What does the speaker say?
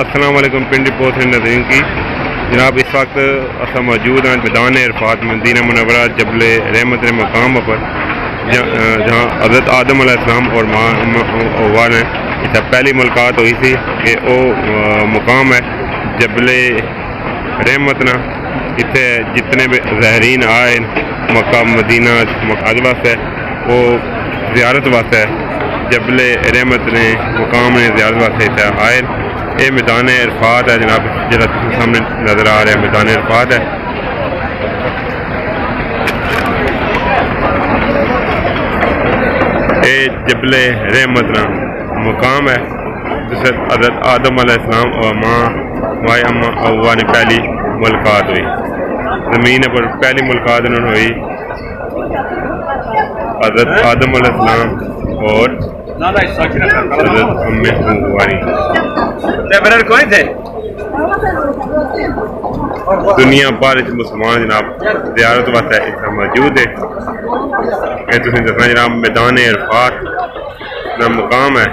السلام علیکم پنڈی پوسٹ ناظرین کی جناب اس وقت اصل موجود ہیں میدان عرفات مدینہ منورہ جبل رحمت کے مقام پر جہاں حضرت آدم علیہ السلام اور ماں حوا نے اس سے پہلی ملاقات ہوئی تھی کہ وہ مقام ہے جبل رحمت نا اتنے جتنے بھی زائرین آئے مکہ مدینہ مقاصد واسطے وہ زیارت واسطے جبل رحمت نے مقام نے زیارت واسطے اتنے آئے. یہ میدان عرفات ہے جناب جہاں سامنے نظر آ رہا ہے میدان عرفات ہے. یہ جبل رحمت نا مقام ہے جس سے حضرت آدم علیہ السلام اور ماں حوا نے پہلی ملاقات ہوئی. زمین پر پہلی ملاقات انہوں نے ہوئی حضرت آدم علیہ السلام اور حضرت حوا. دنیا بھر مسلمان جناب زیارت واسطے اتنا موجود ہے. یہ تم دسنا جناب میدان عرفات کا مقام ہے.